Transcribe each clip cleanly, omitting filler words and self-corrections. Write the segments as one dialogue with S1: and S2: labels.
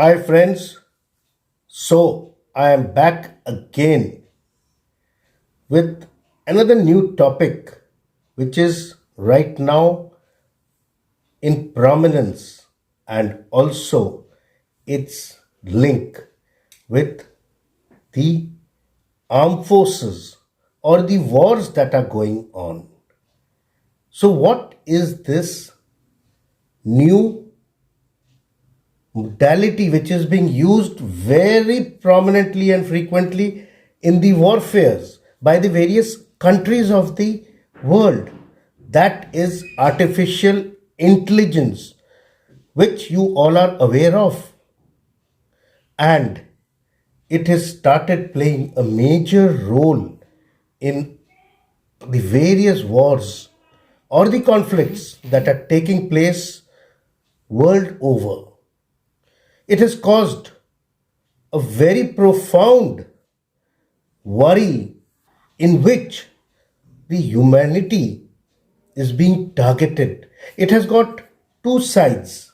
S1: Hi, friends. So, I am back again with another new topic, which is right now in prominence and also its link with the armed forces or the wars that are going on. So, what is this new modality which is being used very prominently and frequently in the warfares by the various countries of the world? That is artificial intelligence, which you all are aware of, and it has started playing a major role in the various wars or the conflicts that are taking place world over. It has caused a very profound worry in which the humanity is being targeted. It has got two sides,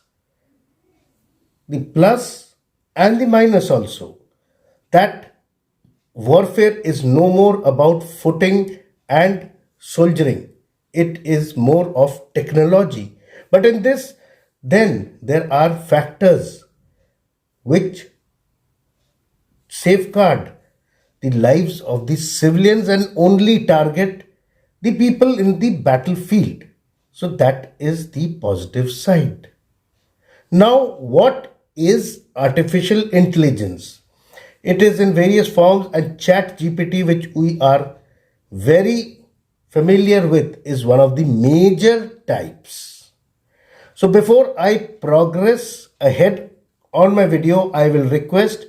S1: the plus and the minus also. That warfare is no more about footing and soldiering, it is more of technology. But in this, then there are factors which safeguard the lives of the civilians and only target the people in the battlefield. So that is the positive side. Now, what is artificial intelligence? It is in various forms, and chat GPT, which we are very familiar with, is one of the major types. So before I progress ahead on my video, I will request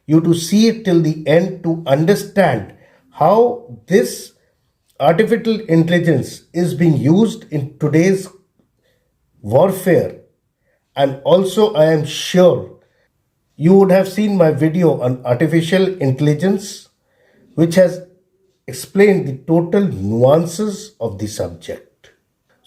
S1: you to see it till the end to understand how this artificial intelligence is being used in today's warfare. And also, I am sure you would have seen my video on artificial intelligence, which has explained the total nuances of the subject.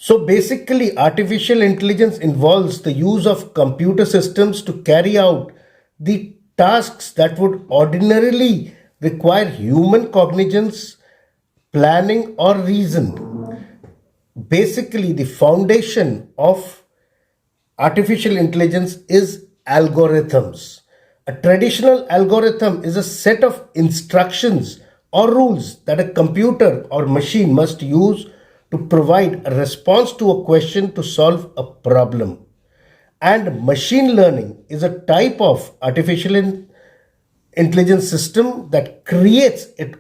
S1: So basically, artificial intelligence involves the use of computer systems to carry out the tasks that would ordinarily require human cognizance, planning, or reason. Basically, the foundation of artificial intelligence is algorithms. A traditional algorithm is a set of instructions or rules that a computer or machine must use to provide a response to a question to solve a problem. And machine learning is a type of artificial intelligence system that creates its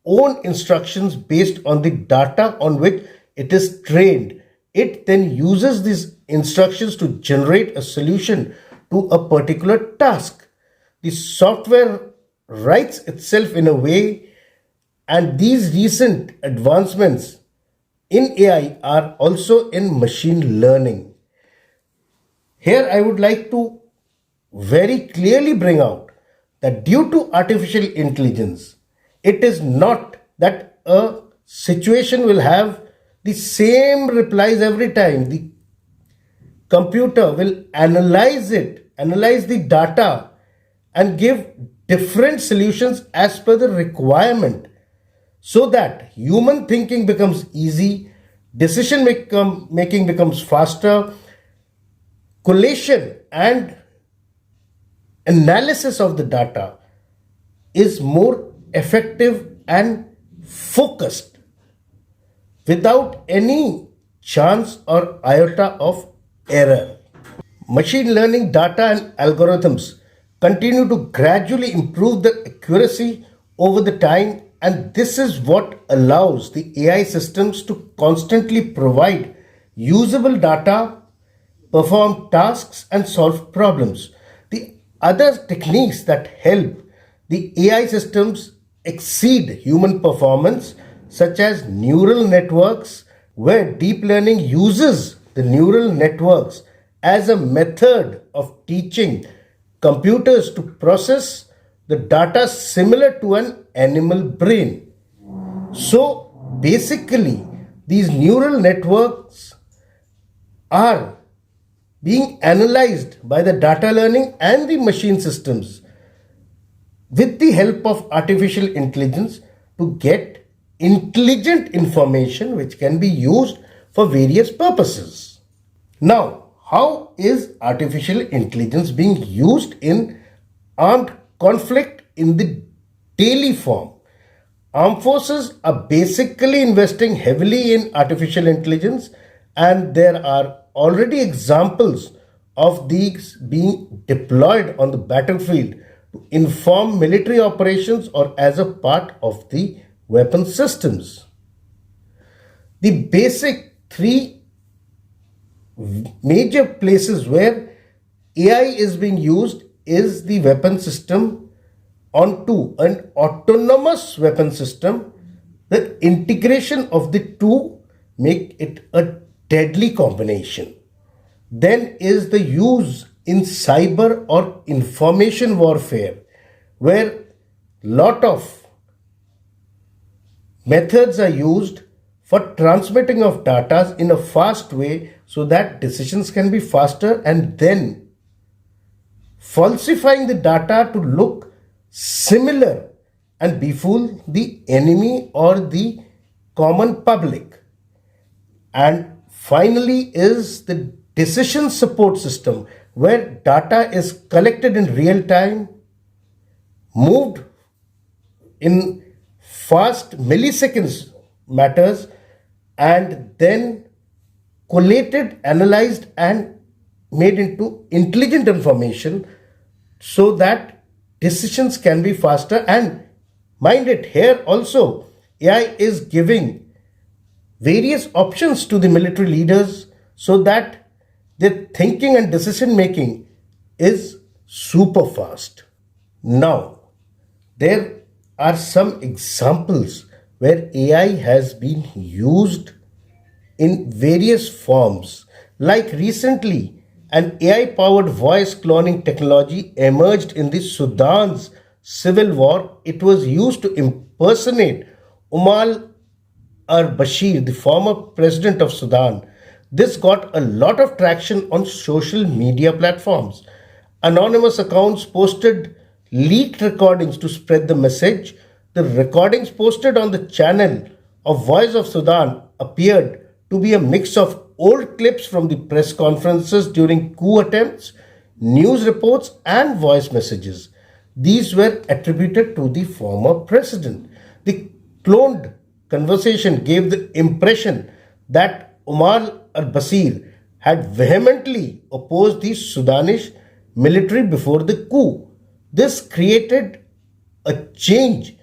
S1: own instructions based on the data on which it is trained. It then uses these instructions to generate a solution to a particular task. The software writes itself in a way, and these recent advancements in AI are also in machine learning. Here, I would like to very clearly bring out that due to artificial intelligence, it is not that a situation will have the same replies every time. The computer will analyze it, analyze the data, and give different solutions as per the requirement, so that human thinking becomes easy, decision making becomes faster, collation and analysis of the data is more effective and focused without any chance or iota of error. Machine learning data and algorithms continue to gradually improve their accuracy over the time, and this is what allows the AI systems to constantly provide usable data, perform tasks, and solve problems. The other techniques that help the AI systems exceed human performance, such as neural networks, where deep learning uses the neural networks as a method of teaching computers to process the data similar to an animal brain. So basically, these neural networks are being analyzed by the data learning and the machine systems with the help of artificial intelligence to get intelligent information which can be used for various purposes. Now, how is artificial intelligence being used in armed conflict in the daily form? Armed forces are basically investing heavily in artificial intelligence, and there are already examples of these being deployed on the battlefield to inform military operations or as a part of the weapon systems. The basic three major places where AI is being used is the weapon system onto an autonomous weapon system. The integration of the two make it a deadly combination. Then is the use in cyber or information warfare, where lot of methods are used for transmitting of data in a fast way so that decisions can be faster, and then falsifying the data to look similar and befool the enemy or the common public. And finally is the decision support system, where data is collected in real time, moved in fast milliseconds matters, and then collated, analyzed, and made into intelligent information so that decisions can be faster. And mind it, here also AI is giving various options to the military leaders so that their thinking and decision making is super fast. Now, there are some examples where AI has been used in various forms. Like recently, an AI powered voice cloning technology emerged in the Sudan's civil war. It was used to impersonate Umar al-Bashir, the former president of Sudan. This got a lot of traction on social media platforms. Anonymous accounts posted leaked recordings to spread the message. The recordings posted on the channel of Voice of Sudan appeared to be a mix of old clips from the press conferences during coup attempts, news reports, and voice messages. These were attributed to the former president. The cloned conversation gave the impression that Omar al-Basir had vehemently opposed the Sudanese military before the coup. This created a change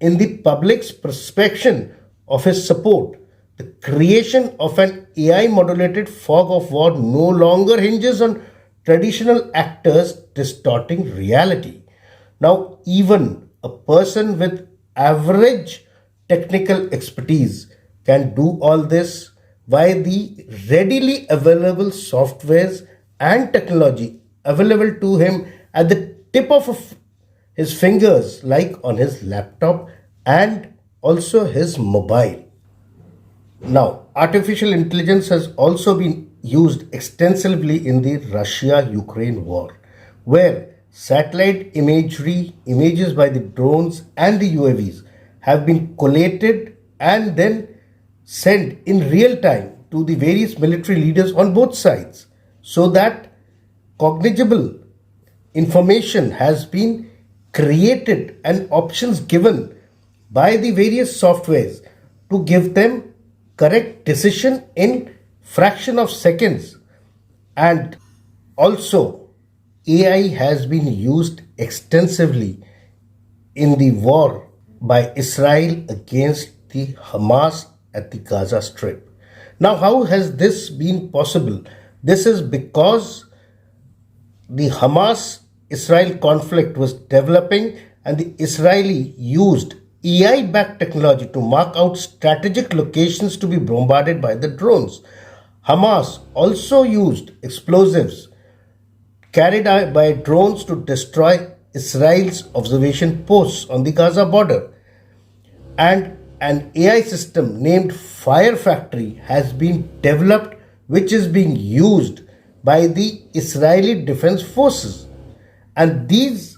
S1: in the public's perception of his support. The creation of an AI modulated fog of war no longer hinges on traditional actors distorting reality. Now, even a person with average technical expertise can do all this via the readily available softwares and technology available to him at the tip of his fingers, like on his laptop and also his mobile. Now, artificial intelligence has also been used extensively in the Russia Ukraine war, where satellite imagery, images by the drones and the UAVs have been collated and then sent in real time to the various military leaders on both sides, so that cognizable information has been created and options given by the various softwares to give them correct decision in fraction of seconds. And also AI has been used extensively in the war by Israel against the Hamas at the Gaza Strip. Now, how has this been possible? This is because the Hamas Israel conflict was developing, and the Israeli used AI backed technology to mark out strategic locations to be bombarded by the drones. Hamas also used explosives carried out by drones to destroy Israel's observation posts on the Gaza border. And an AI system named Fire Factory has been developed, which is being used by the Israeli Defense Forces. And these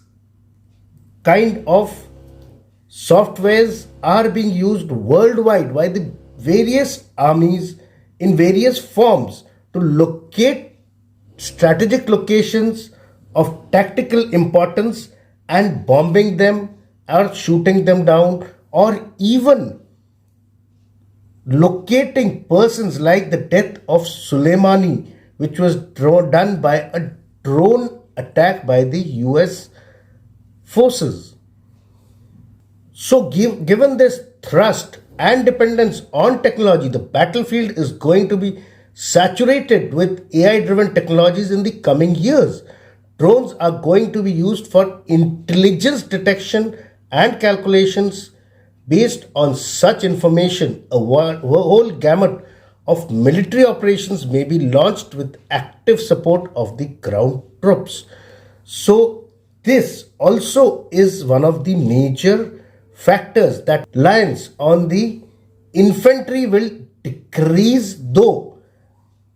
S1: kind of softwares are being used worldwide by the various armies in various forms to locate strategic locations of tactical importance and bombing them or shooting them down, or even locating persons, like the death of Soleimani, which was done by a drone attack by the US forces. So, given this thrust and dependence on technology, the battlefield is going to be saturated with AI driven technologies in the coming years. Drones are going to be used for intelligence detection and calculations. Based on such information, a whole gamut of military operations may be launched with active support of the ground troops. So, this also is one of the major factors that reliance on the infantry will decrease, though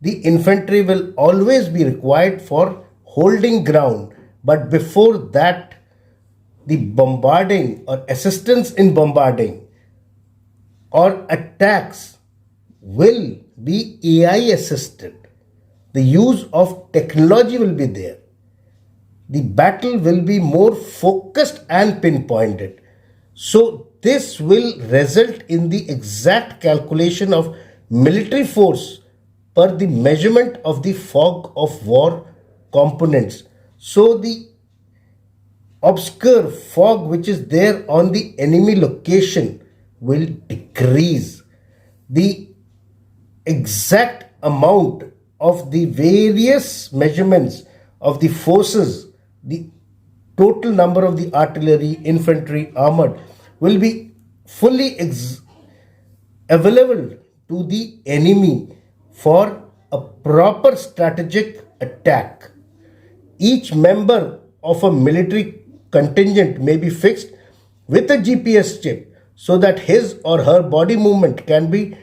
S1: the infantry will always be required for holding ground. But before that, the bombarding or assistance in bombarding or attacks will be AI assisted. The use of technology will be there. The battle will be more focused and pinpointed. So, this will result in the exact calculation of military force per the measurement of the fog of war components. So, the obscure fog which is there on the enemy location will decrease. The exact amount of the various measurements of the forces, the total number of the artillery, infantry, armored, will be fully available to the enemy for a proper strategic attack. Each member of a military contingent may be fixed with a GPS chip so that his or her body movement can be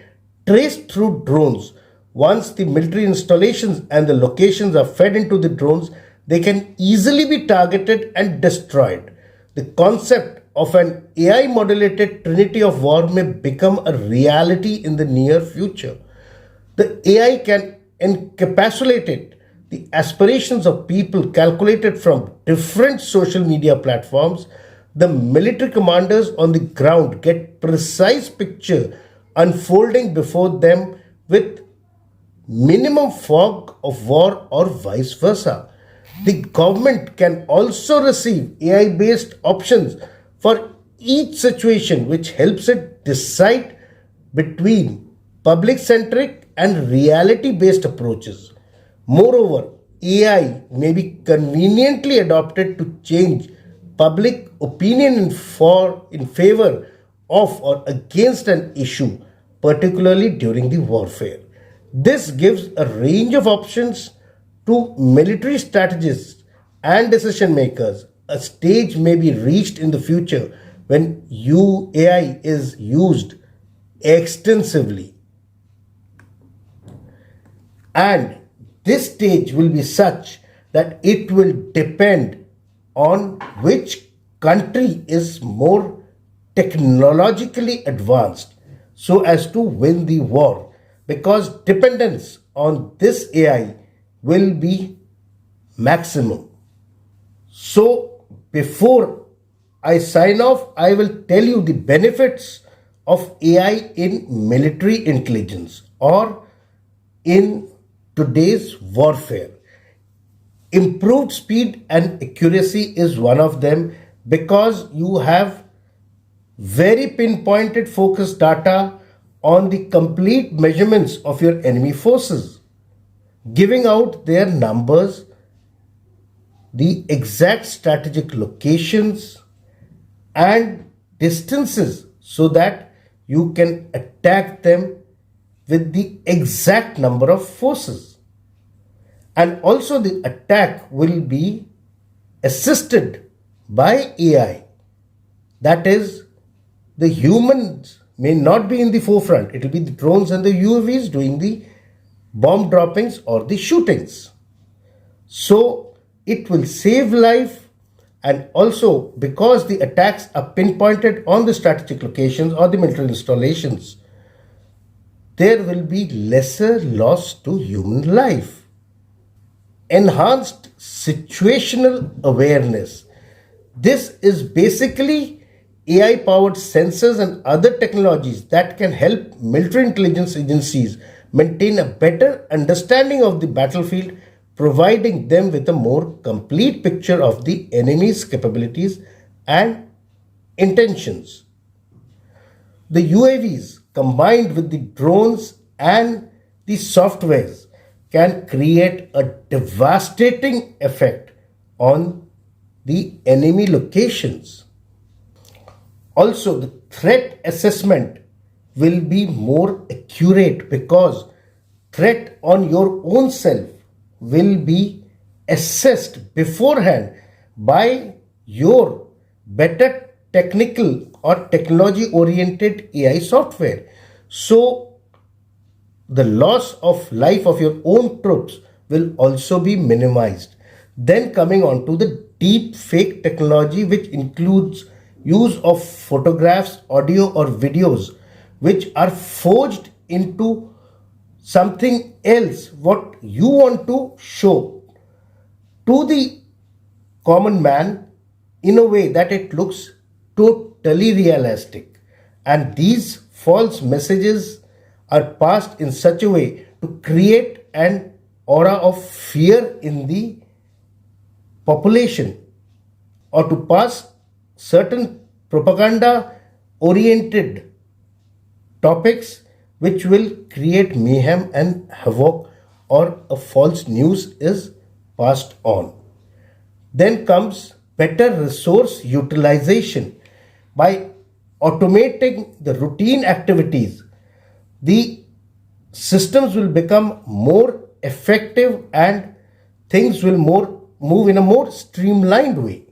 S1: traced through drones. Once the military installations and the locations are fed into the drones, they can easily be targeted and destroyed. The concept of an AI modulated trinity of war may become a reality in the near future. The AI can encapsulate the aspirations of people calculated from different social media platforms. The military commanders on the ground get precise picture unfolding before them with minimum fog of war or vice versa. The government can also receive AI based options for each situation, which helps it decide between public centric and reality based approaches. Moreover, AI may be conveniently adopted to change public opinion in favor of or against an issue, particularly during the warfare. This gives a range of options to military strategists and decision makers. A stage may be reached in the future when AI is used extensively, and this stage will be such that it will depend on which country is more technologically advanced so as to win the war, because dependence on this AI will be maximum. So, before I sign off, I will tell you the benefits of AI in military intelligence or in today's warfare. Improved speed and accuracy is one of them, because you have very pinpointed focused data on the complete measurements of your enemy forces, giving out their numbers, the exact strategic locations and distances, so that you can attack them with the exact number of forces. And also, the attack will be assisted by AI. That is, the humans may not be in the forefront, it will be the drones and the UAVs doing the bomb droppings or the shootings. So it will save life, and also because the attacks are pinpointed on the strategic locations or the military installations, there will be lesser loss to human life. Enhanced situational awareness. This is basically AI powered sensors and other technologies that can help military intelligence agencies maintain a better understanding of the battlefield, providing them with a more complete picture of the enemy's capabilities and intentions. The UAVs combined with the drones and the softwares can create a devastating effect on the enemy locations. Also, the threat assessment will be more accurate because threat on your own self will be assessed beforehand by your better technical or technology oriented AI software. So the loss of life of your own troops will also be minimized. Then coming on to the deep fake technology, which includes use of photographs, audio or videos which are forged into something else what you want to show to the common man in a way that it looks totally realistic. And these false messages are passed in such a way to create an aura of fear in the population or to pass certain propaganda oriented topics which will create mayhem and havoc, or a false news is passed on. Then comes better resource utilization. By automating the routine activities, the systems will become more effective and things will more move in a more streamlined way.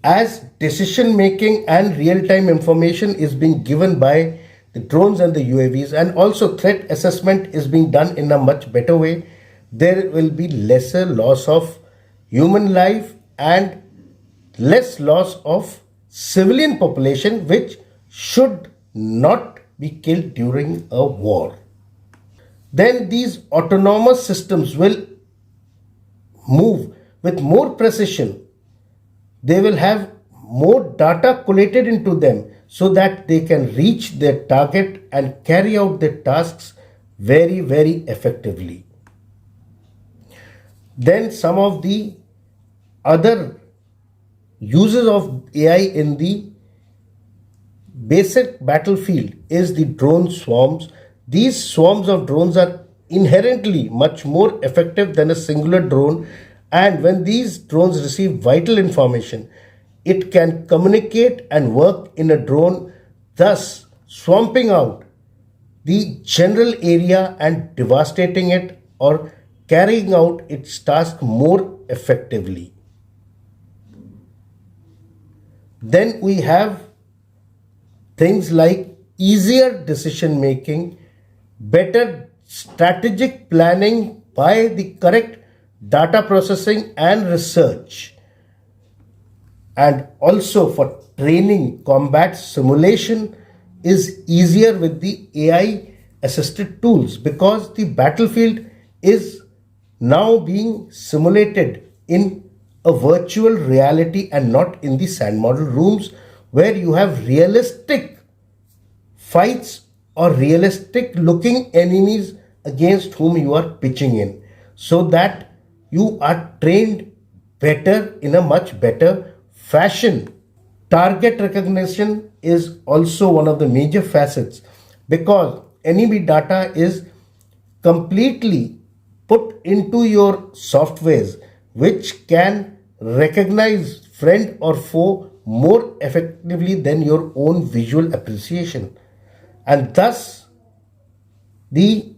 S1: As decision making and real time information is being given by the drones and the UAVs, and also threat assessment is being done in a much better way, there will be lesser loss of human life and less loss of civilian population which should not be killed during a war. Then these autonomous systems will move with more precision. They will have more data collated into them so that they can reach their target and carry out their tasks very, very effectively. Then some of the other uses of AI in the basic battlefield is the drone swarms. These swarms of drones are inherently much more effective than a singular drone, and when these drones receive vital information, it can communicate and work in a drone, thus swamping out the general area and devastating it or carrying out its task more effectively. Then we have things like easier decision making, better strategic planning by the correct data processing and research, and also for training combat simulation is easier with the AI assisted tools because the battlefield is now being simulated in a virtual reality and not in the sand model rooms where you have realistic fights or realistic looking enemies against whom you are pitching in, so that you are trained better in a much better fashion. Target recognition is also one of the major facets because enemy data is completely put into your softwares which can recognize friend or foe more effectively than your own visual appreciation, and thus the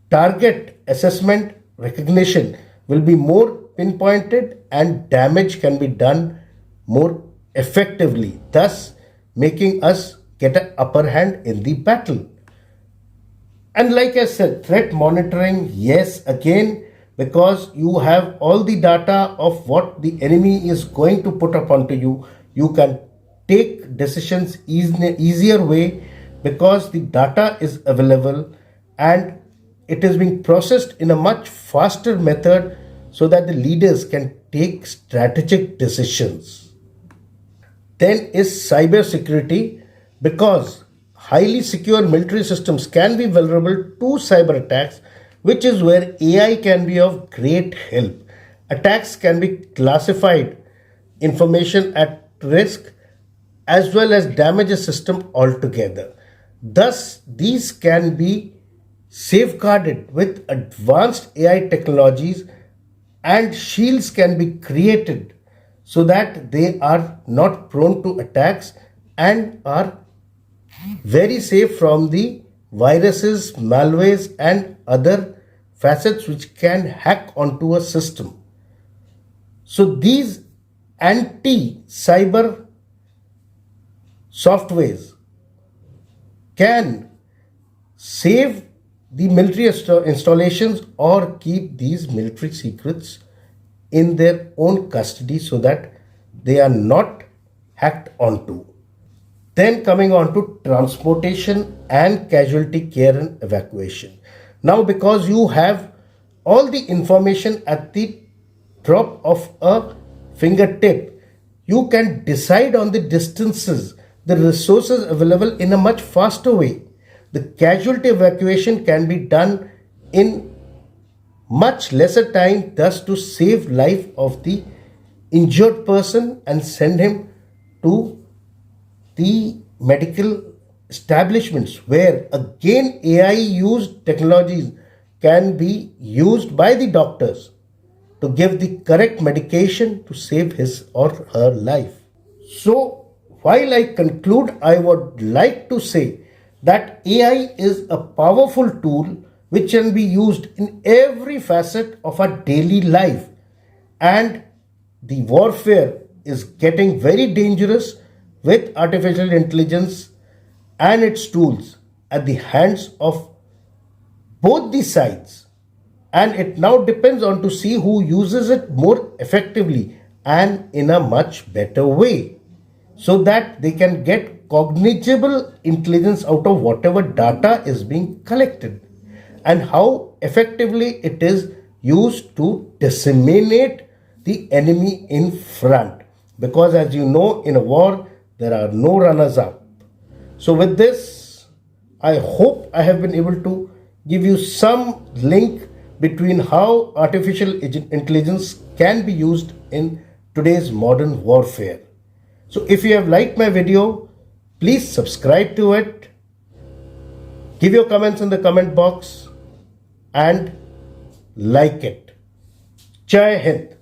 S1: target assessment recognition will be more pinpointed and damage can be done more effectively, thus making us get an upper hand in the battle. And like I said, threat monitoring, yes, again, because you have all the data of what the enemy is going to put up onto you. You can take decisions in an easier way because the data is available and it is being processed in a much faster method so that the leaders can take strategic decisions. Then is cybersecurity, because highly secure military systems can be vulnerable to cyber attacks, which is where AI can be of great help. Attacks can be classified information at risk as well as damage a system altogether. Thus, these can be safeguarded with advanced AI technologies, and shields can be created so that they are not prone to attacks and are very safe from the viruses, malwares, and other facets which can hack onto a system. So these anti cyber softwares can save the military installations or keep these military secrets in their own custody so that they are not hacked onto. Then coming on to transportation and casualty care and evacuation. Now, because you have all the information at the drop of a fingertip, you can decide on the distances, the resources available in a much faster way. The casualty evacuation can be done in much lesser time, thus to save life of the injured person and send him to the medical establishments, where again AI used technologies can be used by the doctors to give the correct medication to save his or her life. So, while I conclude, I would like to say that AI is a powerful tool which can be used in every facet of our daily life, and the warfare is getting very dangerous with artificial intelligence and its tools at the hands of both the sides, and it now depends on to see who uses it more effectively and in a much better way, so that they can get cognizable intelligence out of whatever data is being collected, and how effectively it is used to disseminate the enemy in front, because as you know, in a war there are no runners up. So with this, I hope I have been able to give you some link between how artificial intelligence can be used in today's modern warfare. So if you have liked my video, please subscribe to it, give your comments in the comment box and like it. Jai Hind.